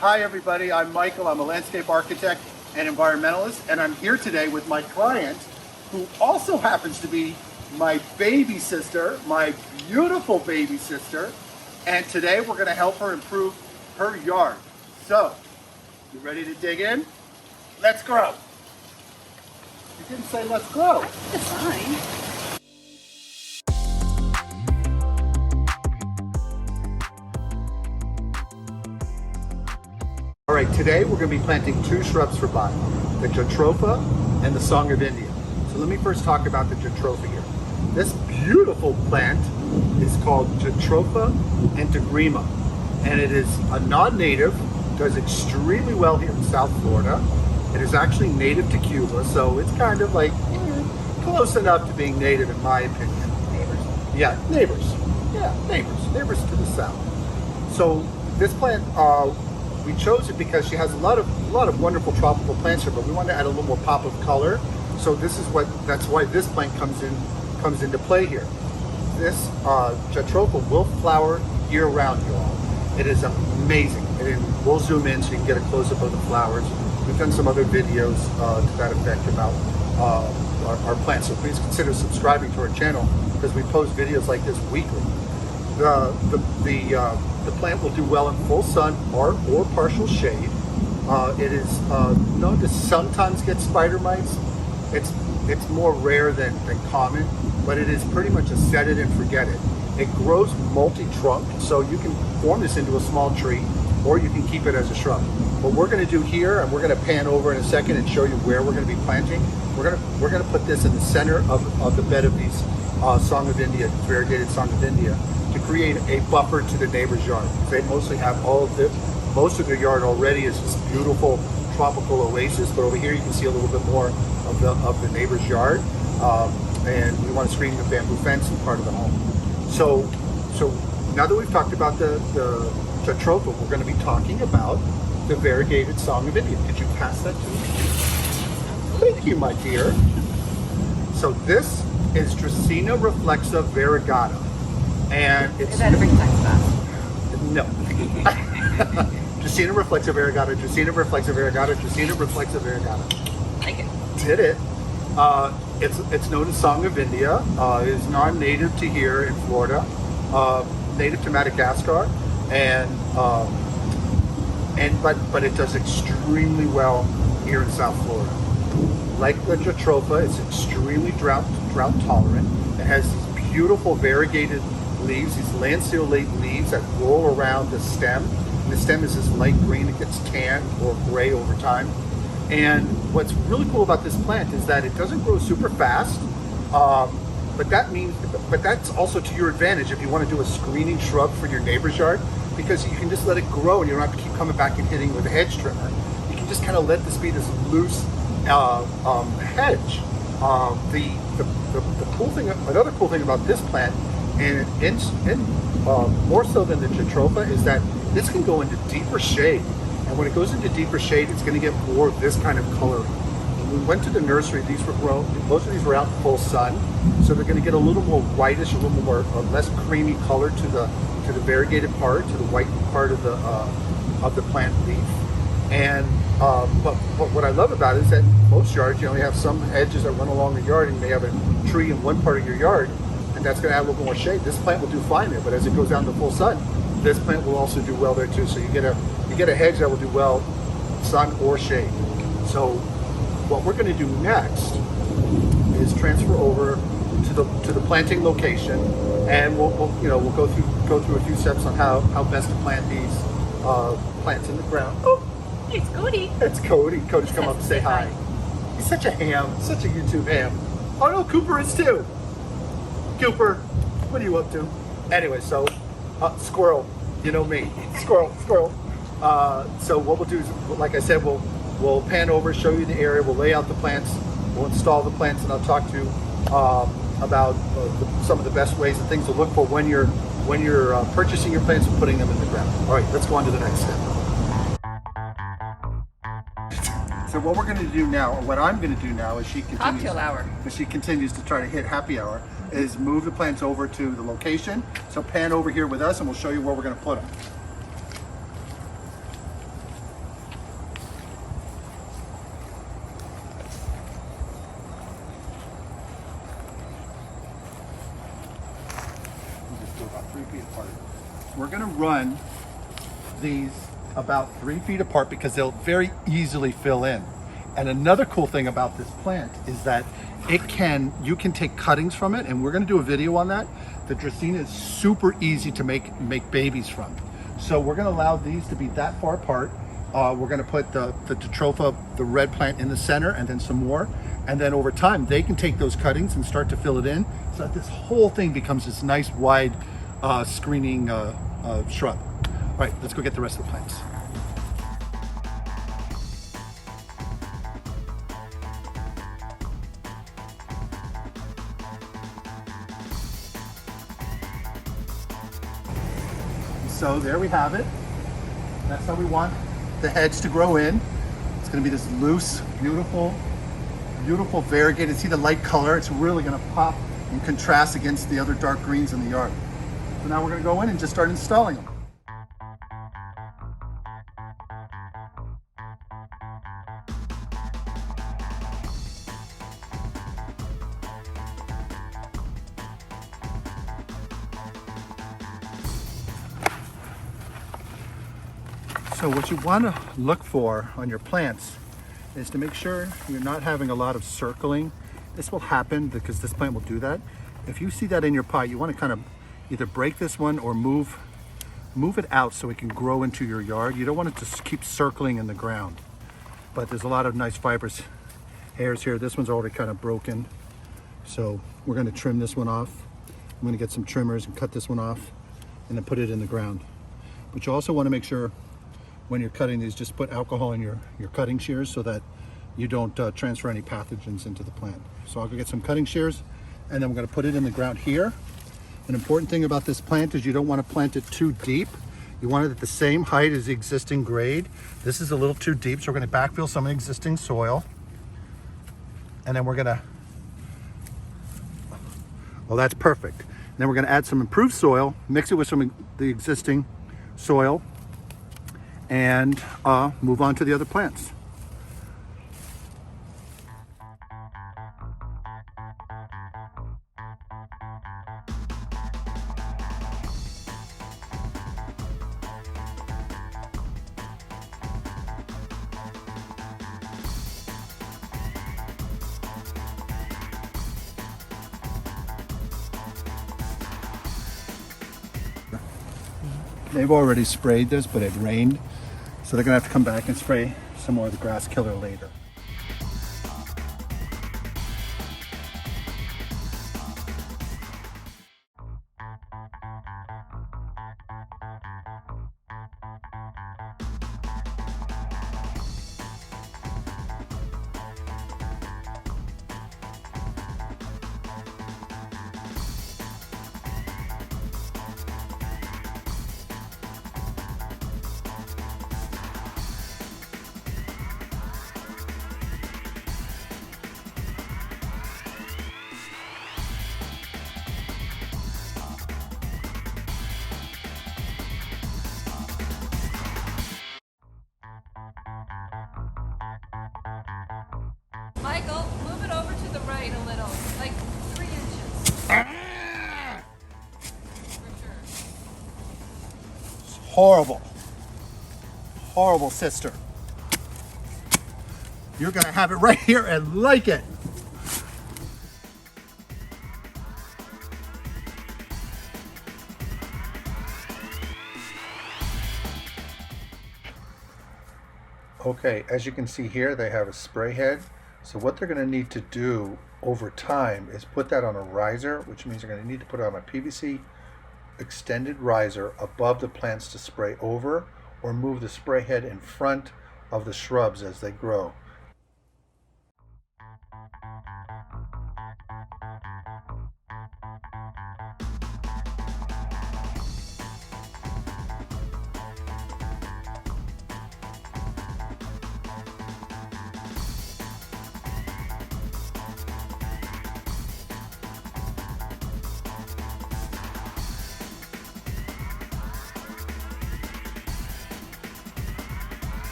Hi everybody, I'm Michael. I'm a landscape architect and environmentalist, and I'm here today with my client, who also happens to be my baby sister, my beautiful baby sister, and today we're going to help her improve her yard. So, you ready to dig in? Let's grow. You didn't say let's grow. That's fine. All right, today we're going to be planting two shrubs for botany, the Jatropha and the Song of India. So let me first talk about the Jatropha here. This beautiful plant is called Jatropha antigrema, and it is a non-native, does extremely well here in South Florida. It is actually native to Cuba, so it's kind of like close enough to being native in my opinion. Neighbors. Yeah, neighbors. Yeah, neighbors. Neighbors to the south. So this plant, we chose it because she has a lot of wonderful tropical plants here, but we wanted to add a little more pop of color. So that's why this plant comes into play here. This Jatropha will flower year round, y'all. It is amazing. And we'll zoom in so you can get a close up of the flowers. We've done some other videos to that effect about our plants. So please consider subscribing to our channel because we post videos like this weekly. The plant will do well in full sun or partial shade. It is known to sometimes get spider mites. It's more rare than common, but it is pretty much a set it and forget it. It grows multi-trunk, so you can form this into a small tree, or you can keep it as a shrub. What we're going to do here, and we're going to pan over in a second and show you where we're going to be planting. We're going to put this in the center of the bed of these Song of India, variegated Song of India, to create a buffer to the neighbor's yard. They mostly have most of their yard already is this beautiful tropical oasis, but over here you can see a little bit more of the neighbor's yard, and we want to screen the bamboo fence in part of the home. So now that we've talked about the Jatropha, we're going to be talking about the variegated Song of India. Could you pass that to me? Thank you, my dear. So this is Dracaena reflexa variegata. And it's... Is that a big text box? No. Dracaena reflexa variegata, Dracaena reflexa variegata, Dracaena reflexa variegata. Like it. Did it. It's known as Song of India. It is non-native to here in Florida, native to Madagascar, but it does extremely well here in South Florida. Like the Jatropha, it's extremely drought tolerant. It has these beautiful variegated leaves, these lanceolate leaves that roll around the stem. And the stem is this light green, it gets tan or gray over time. And what's really cool about this plant is that it doesn't grow super fast, but that's also to your advantage if you want to do a screening shrub for your neighbor's yard, because you can just let it grow and you don't have to keep coming back and hitting with a hedge trimmer. You can just kind of let this be this loose hedge. The cool thing, another cool thing about this plant, and more so than the Jatropha, is that this can go into deeper shade. And when it goes into deeper shade, it's going to get more of this kind of coloring. When we went to the nursery, these were grown, most of these were out in full sun, so they're going to get a little more whitish, a little more or less creamy color to the variegated part, to the white part of the plant leaf. And but what I love about it is that most yards, you only have some hedges that run along the yard, and you may have a tree in one part of your yard, and that's going to add a little bit more shade. This plant will do fine there, but as it goes out in the full sun, this plant will also do well there too. So you get a hedge that will do well, sun or shade. So what we're going to do next is transfer over to the planting location, and we'll go through a few steps on how best to plant these plants in the ground. Oh, It's Cody. it's Cody. Cody's come up to say hi. He's such a ham, such a YouTube ham. Oh no, Cooper is too. Cooper, what are you up to? Anyway, so squirrel, you know me, squirrel. So what we'll do is, like I said, we'll pan over, show you the area, we'll lay out the plants, we'll install the plants, and I'll talk to you about some of the best ways and things to look for when you're purchasing your plants and putting them in the ground. All right, let's go on to the next step. So what we're going to do now, or what I'm going to do now, as she continues to try to hit happy hour, is move the plants over to the location. So pan over here with us, and we'll show you where we're going to put them. we're gonna run these about 3 feet apart because they'll very easily fill in. And another cool thing about this plant is that you can take cuttings from it, and we're gonna do a video on that. The Dracaena is super easy to make babies from. So we're gonna allow these to be that far apart. We're gonna put the Jatropha, the red plant, in the center, and then some more. And then over time, they can take those cuttings and start to fill it in so that this whole thing becomes this nice wide screening shrub. All right, let's go get the rest of the plants. So there we have it. That's how we want the hedge to grow in. It's going to be this loose, beautiful variegated. See the light color? It's really going to pop and contrast against the other dark greens in the yard. So now we're going to go in and just start installing them. So what you want to look for on your plants is to make sure you're not having a lot of circling. This will happen because this plant will do that. If you see that in your pot, you want to kind of either break this one or move it out so it can grow into your yard. You don't want it to keep circling in the ground. But there's a lot of nice fibrous hairs here. This one's already kind of broken. So we're going to trim this one off. I'm going to get some trimmers and cut this one off and then put it in the ground. But you also want to make sure when you're cutting these, just put alcohol in your cutting shears so that you don't transfer any pathogens into the plant. So I'll go get some cutting shears and then we're going to put it in the ground here. An important thing about this plant is you don't want to plant it too deep. You want it at the same height as the existing grade. This is a little too deep, so we're going to backfill some existing soil. And then we're going to, well, that's perfect. And then we're going to add some improved soil, mix it with some of the existing soil, and move on to the other plants. They've already sprayed this, but it rained. So they're gonna have to come back and spray some more of the grass killer later. Michael, move it over to the right a little, like 3 inches. For sure. Horrible. Horrible sister. You're gonna have it right here and like it. Okay, as you can see here, they have a spray head. So what they're going to need to do over time is put that on a riser, which means they're going to need to put it on a PVC extended riser above the plants to spray over, or move the spray head in front of the shrubs as they grow.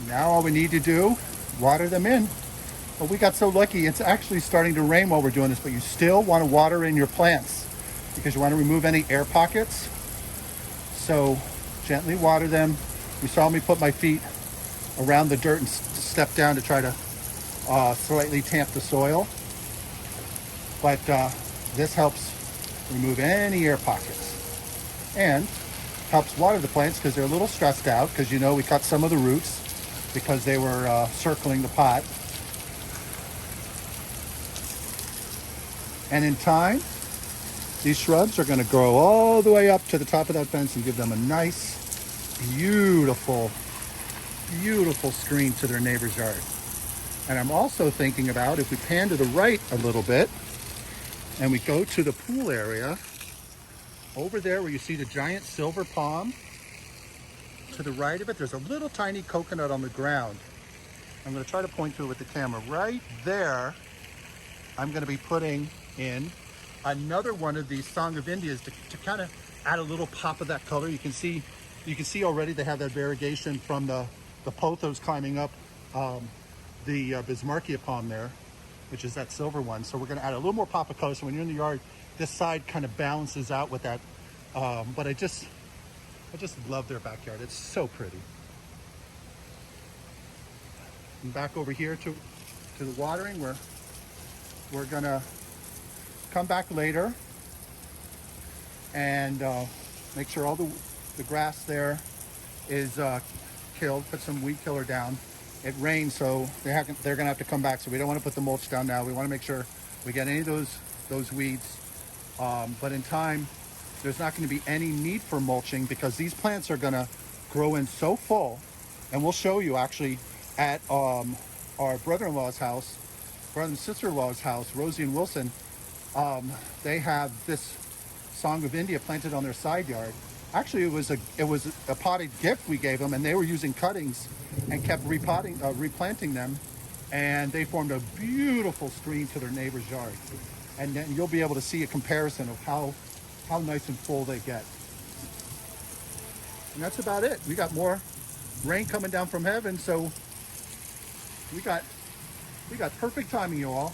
Now all we need to do, water them in. But we got so lucky, it's actually starting to rain while we're doing this, but you still want to water in your plants because you want to remove any air pockets. So gently water them. You saw me put my feet around the dirt and step down to try to slightly tamp the soil. But this helps remove any air pockets and helps water the plants because they're a little stressed out because you know we cut some of the roots because they were circling the pot. And in time, these shrubs are going to grow all the way up to the top of that fence and give them a nice, beautiful, beautiful screen to their neighbor's yard. And I'm also thinking about if we pan to the right a little bit and we go to the pool area, over there where you see the giant silver palm, to the right of it, there's a little tiny coconut on the ground. I'm going to try to point to it with the camera. Right there, I'm going to be putting in another one of these Song of Indias to kind of add a little pop of that color. You can see already they have that variegation from the pothos climbing up the Bismarckia palm there, which is that silver one. So we're going to add a little more pop of color. So when you're in the yard, this side kind of balances out with that. But I just love their backyard. It's so pretty. And back over here to the watering, we're gonna come back later and make sure all the grass there is killed. Put some weed killer down. It rained, so they're gonna have to come back. So we don't want to put the mulch down now. We want to make sure we get any of those weeds. But in time, there's not going to be any need for mulching because these plants are going to grow in so full. And we'll show you actually at our brother and sister-in-law's house, Rosie and Wilson. They have this Song of India planted on their side yard. Actually, it was a potted gift we gave them, and they were using cuttings and kept replanting them, and they formed a beautiful screen to their neighbor's yard. And then you'll be able to see a comparison of how nice and full they get. And that's about it. We got more rain coming down from heaven, so we got perfect timing, you all.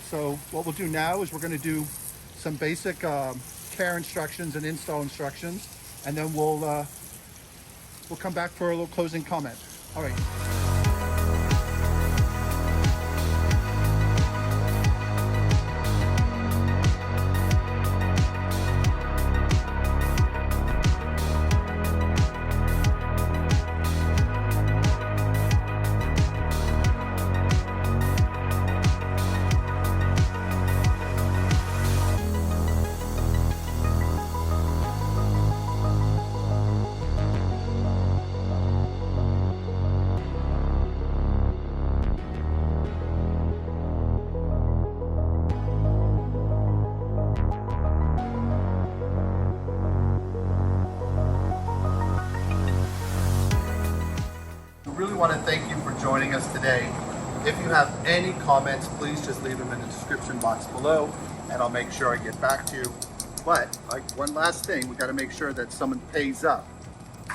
So what we'll do now is we're going to do some basic care instructions and install instructions, and then we'll come back for a little closing comment. All right. Really want to thank you for joining us today. If you have any comments, please just leave them in the description box below and I'll make sure I get back to you. But one last thing, we got to make sure that someone pays up.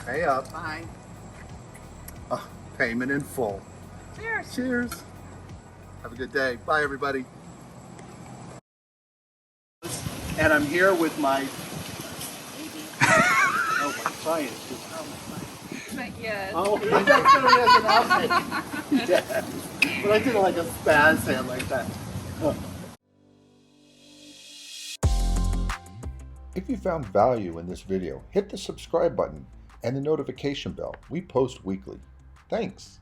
Pay up. Fine. Payment in full. Cheers. Cheers. Have a good day. Bye, everybody. And I'm here with my my client. Not yet. Oh, that's gonna be as an outfit. Yeah. But I did it like a spaz hand like that. If you found value in this video, hit the subscribe button and the notification bell. We post weekly. Thanks.